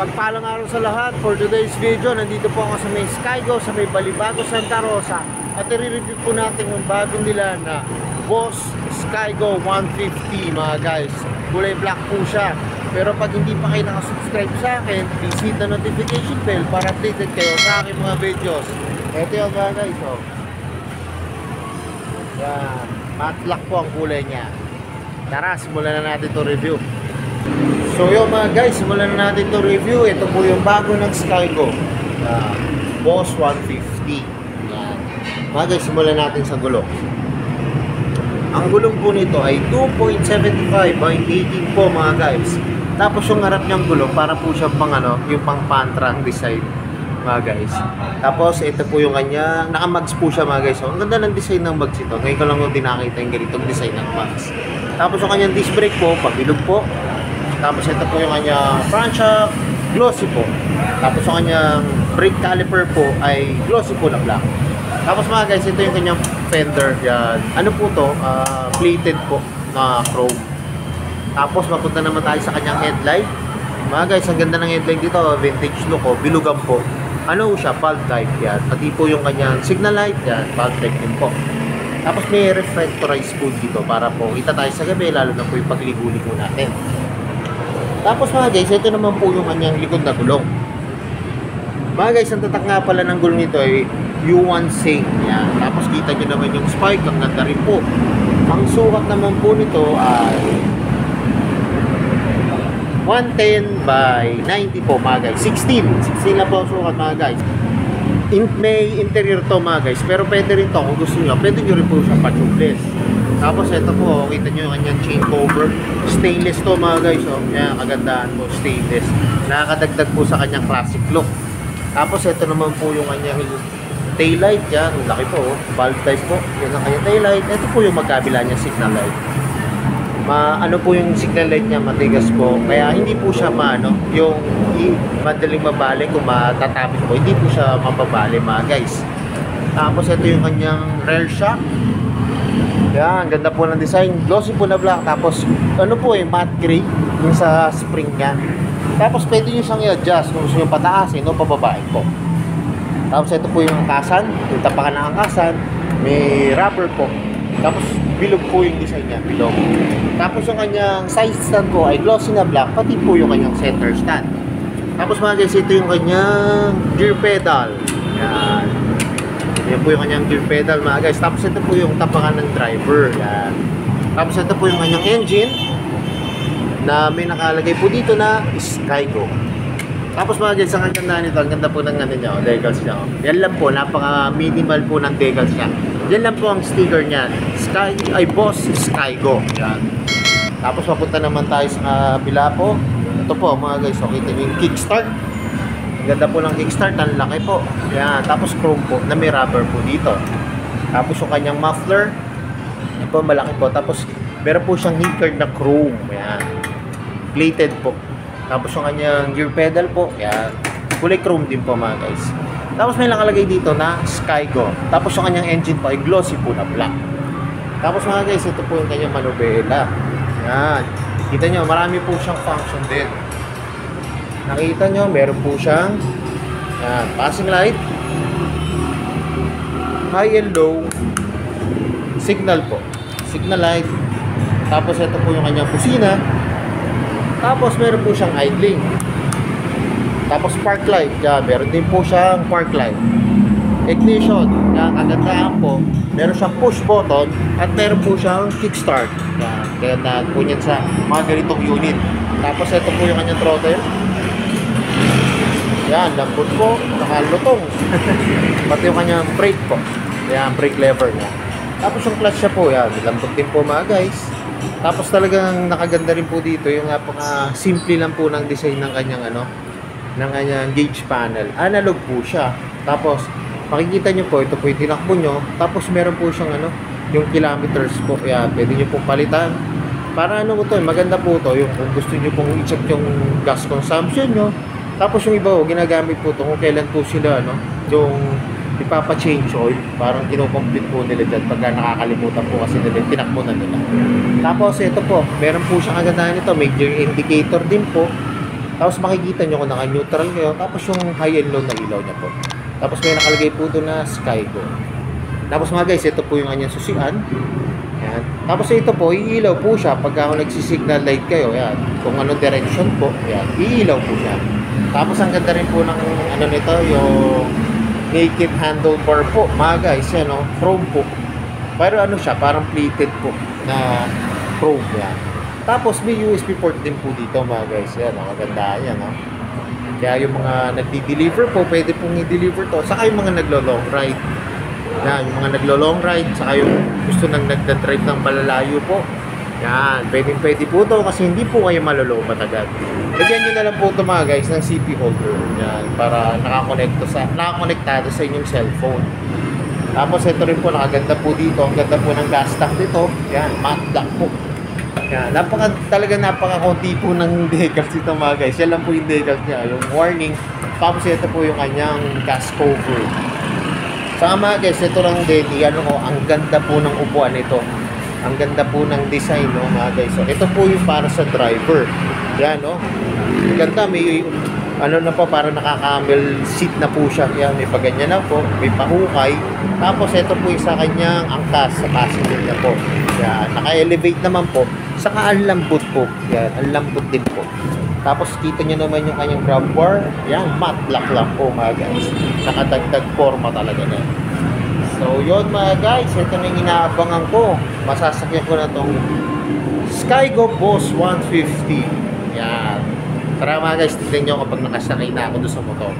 Pagpalang araw sa lahat. For today's video, nandito po ako sa may Skygo, sa may Balibago, Santa Rosa. At i-review po natin yung bagong nila na Boss Skygo 150 mga guys. Kulay black po siya. Pero pag hindi pa kayo nakasubscribe sa akin, please hit the notification bell para updated kayo sa aking mga videos. Ito yung mga guys, oh. Yan, matte black po ang kulay niya. Tara, simulan na natin ito review. So yung mga guys, simulan na natin ito review. Ito po yung bago ng Skygo, Boss 150. Yan. Mga guys, simulan natin sa gulong. Ang gulong po nito ay 2.75 by 18 po mga guys. Tapos yung harap niyang gulong, para po siya pang yung pang pantrang design mga guys. Tapos ito po yung kanya, naka-mags po siya mga guys. So, ang ganda ng design ng mags ito. Ngayon ko lang din nakita yung ganitong design ng mags. Tapos yung kanyang disc brake po, pabilog po. Tapos ito po yung kanyang front shock, glossy po. Tapos yung kanyang brake caliper po ay glossy po na black. Tapos mga guys, ito yung kanyang fender. Yan. Ano po to? Plated po na chrome. Tapos mapunta naman tayo sa kanyang headlight. Mga guys, ang ganda ng headlight dito. Vintage look o, bilugan po. Ano siya? Bulb type yan. Pati po yung kanyang signal light yan. Bulb type din po. Tapos may reflectorized po dito para po kita tayo sa gabi, lalo na po yung pagligo-ligo natin. Tapos mga guys, ito naman po yung kanyang likod na gulong. Mga guys, ang tatak nga pala ng gulong nito ay U1 Sync. Yan. Tapos kita nyo naman yung spike, ang ganda rin po. Ang sukat naman po nito ay 110 by 90 po mga guys. 16 na po ang sukat mga guys. May interior to mga guys, pero pwede rin to kung gusto nyo, pwede nyo rin po siya pa-tubeless. Tapos ito po, kita nyo yung kanyang chain cover, stainless to mga guys, oh. Yan, kagandaan po, stainless. Nakakadagdag po sa kanyang classic look. Tapos ito naman po yung kanyang taillight, yan, laki po, oh. Bulb type po, yan ang kanyang taillight. Ito po yung magkabila niya signal light. Ano po yung signal light niya, matigas po, kaya hindi po siya yung madaling mabali kung matatapit po, hindi po siya mababali mga guys. Tapos ito yung kanyang rear shock. Yan, ganda po ng design, glossy po na black. Tapos ano po matte gray yung sa spring niya. Tapos pwede nyo siyang i-adjust kung gusto nyo pataasin o pababain po. Tapos ito po yung angkasan, yung tapakan ng angkasan, may rubber po. Tapos bilog po yung design niya, bilog. Tapos yung kanyang side stand po ay glossy na black, pati po yung kanyang center stand. Tapos mga guys, ito yung kanyang gear pedal. Yan. Yan po yung kanyang gear pedal mga guys. Tapos ito po yung tapakan ng driver. Yan. Tapos ito po yung kanyang engine na may nakalagay po dito na Skygo. Tapos mga guys, ang ganda nito, ang ganda po ng niya, decals niya. Yan lang po, napaka minimal po ng decals niya. Yan lang po ang sticker niya. Boss Skygo. Yan. Tapos mapunta naman tayo sa kabila po. Ito po mga guys, so kita nyo yung kickstart. Ganda po ng kickstart, ang laki po. Yan. Tapos chrome po, na may rubber po dito. Tapos yung kanyang muffler, yan po, malaki po. Tapos meron po siyang hiccup na chrome. Yan. Plated po. Tapos yung kanyang gear pedal po, yan. Kulay chrome din po mga guys. Tapos may nakalagay dito na Skygo. Tapos yung kanyang engine po ay glossy po na black. Tapos mga guys, ito po yung kanyang manubela. Yan. Kita nyo, marami po siyang function din. Nakita nyo, meron po siyang yan, passing light, high and low, signal po, signal light. Tapos ito po yung kanyang busina. Tapos meron po siyang idling. Tapos park light, yan, meron din po siyang park light. Ignition, yan, kagandahan po, meron siyang push button at meron po siyang kickstart. Yan, kagandahan po niyan sa mga ganitong unit. Tapos ito po yung kanyang throttle. Yan, lambot po, nakalutong. Pati yung kanyang brake po. Yan, brake lever niya. Tapos yung clutch siya po, yan, lambot din po mga guys. Tapos talagang nakaganda rin po dito yung simple lang po ng design ng kanyang ng kanyang gauge panel. Analog po siya. Tapos makikita nyo po, ito po yung tinakbo nyo. Tapos meron po siyang yung kilometers po. Yan, pwede nyo pong palitan. Para maganda po to yung kung gusto nyo pong i-check yung gas consumption nyo. Tapos yung iba ginagamit po to kung kailan po sila yung ipapa-change oil. Parang kino-complete po nila dyan pagka nakakalimutan po kasi nila tinakbo na nila. Tapos ito po, meron po siyang kagandahan nito, may gear indicator din po. Tapos makikita nyo kung naka-neutral kayo. Tapos yung high and low na ilaw niya po. Tapos may nakalagay po doon na Skygo. Tapos mga guys, ito po yung kanyang susian. Yan. Tapos ito po, iilaw po siya pagka nagsi-signal light kayo. Yan. Kung ano direction po, yan. Iilaw po siya. Tapos ang ganda rin po ng ano nito, yung naked handlebar po. Mga guys, yan o, chrome po. Pero ano siya, parang plated po na chrome yan. Tapos may USB port din po dito mga guys. Yan, maganda yan o. Kaya yung mga nagdi-deliver po, pwede pong i-deliver to. Saka yung mga naglo-long ride. Yan, yung mga naglo-long ride, saka yung gusto nang nagda-drive ng malalayo po. Yan, pwede po to kasi hindi po kayo malolobat agad. Lagyan nyo na lang po ito mga guys ng CP holder. Yan, para nakakonektado sa inyong cellphone. Tapos ito rin po, nakaganda po dito. Ang ganda po ng gas tank dito. Yan, matte black po. Yan, talaga napaka-konti po ng decals dito mga guys. Yan lang po yung decals niya, yung warning. Tapos ito po yung kanyang gas cover. Saka mga guys, ito lang din, ang ganda po ng upuan nito. Ang ganda po ng design, no, mga guys. So, ito po yung para sa driver. Yan, no. Ang ganda, may, na po, para nakaka-camel seat na po siya. Yan, may paganyan na po, may pahukay. Tapos, ito po yung sa kanyang angkas, sa passenger na po. Yan, naka-elevate naman po. Saka, ang lambot po. Yan, ang lambot din po. Tapos, kita nyo naman yung kanyang grab bar. Yan, matte black lang po, mga guys. Nakadagdag forma talaga na. So, yun mga guys, ito na yung inaabangan ko. Masasakyan ko na itong Skygo Boss 150. Yan. Tara mga guys, tignan nyo kapag nakasakay na ako doon sa motor.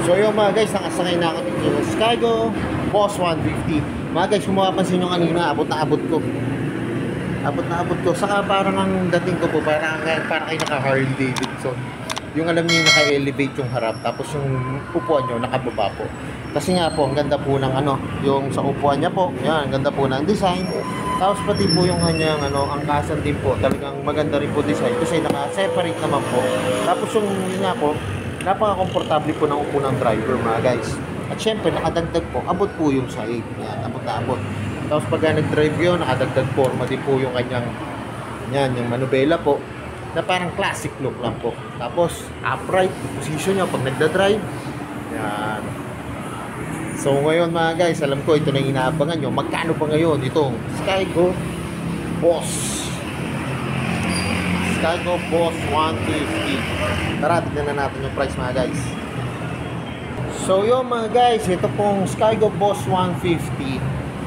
So yun mga guys, nakasakay na ako dito sa Skygo Boss 150. Mga guys, kung makapansin nyo kanina, abot na abot ko. Abot na abot ko. Saka parang ang dating ko po, parang kayo naka Harley Davidson. Yung alam niyo, naka-elevate yung harap, tapos yung upuan nyo, nakababa po. Kasi nga po, ang ganda po ng yung sa upuan niya po. Yan, ang ganda po ng design. Tapos pati po yung kanyang angkasan din po. Talagang maganda rin po design kasi naka-separate naman po. Tapos yung yun nga po, napaka-komportable po ng upo ng driver mga guys. At syempre, nakadagdag po, abot po yung sahig. Yan, abot na abot. Tapos pagka nag-drive yun, nakadagdag forma din po yung kanyang, yan, yung manubela po, na parang classic look lang po. Tapos, upright position nyo pag nagda-drive. Yan. So ngayon mga guys, alam ko ito na yung inaabangan nyo. Magkano pa ngayon itong Skygo Boss? Skygo Boss 150. Tara, tignan na natin yung price mga guys. So yun mga guys, ito pong Skygo Boss 150.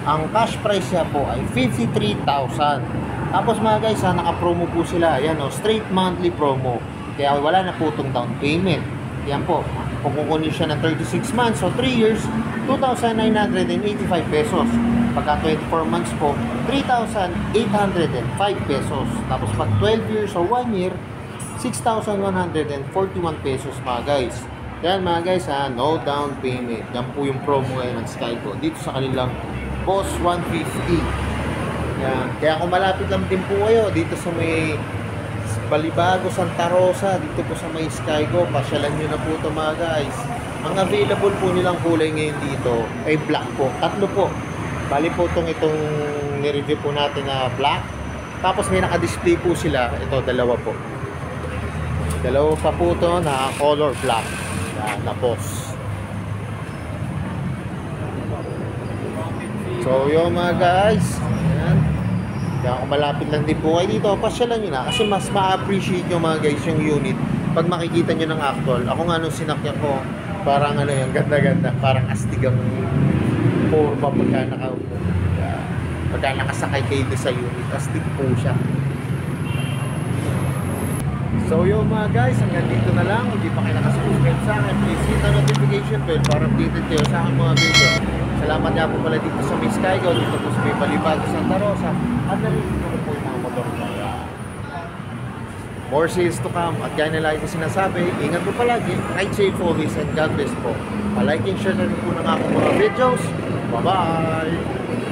Ang cash price niya po ay 53,000. Tapos mga guys, naka-promo po sila. Ayan o, straight monthly promo. Kaya wala na po itong down payment. Yan po, kung kukunin siya ng 36 months o 3 years, 2,985 pesos. Pagka 24 months po, 3,805 pesos. Tapos pag 12 years o 1 year, 6,141 pesos mga guys. Yan mga guys, no down payment. Yan po yung promo ngayon ng Skygo dito sa kanilang Boss 150. Yan. Kaya kung malapit lang din po kayo dito sa may Balibago, Santa Rosa, dito po sa may Skygo, pasyalan nyo na po ito mga guys. Ang available po nilang kulay ngayon dito ay black po. Tatlo po. Bali po itong nireview po natin na black. Tapos may naka-display po sila. Ito, dalawa po. Dalawa pa po ito na color black. Yan, na Boss. So yun mga guys, ayan. Kaya kung malapit lang din po kayo dito, pasyalan nyo na kasi mas ma-appreciate nyo mga guys yung unit pag makikita nyo ng actual. Ako nga nung sinakyan ko, parang ano yung ganda-ganda, parang astigang forma pagka nakasakay kayo sa unit, astig po siya. So yun mga guys, hanggang dito na lang. Hindi pa kayo nakasubscribe sa akin, please hit the notification bell para updated kayo sa aking mga video. Salamat nga po pala dito sa Miss Kaigo, dito po sa may Balibago, Santa Rosa, at narinig ko po yung mga motor ko. More sales to come, at gaya na lagi ko sinasabi, ingat po palagi, ride safe always, and God bless po. Palike and share na rin po ng aking mga videos. Bye-bye!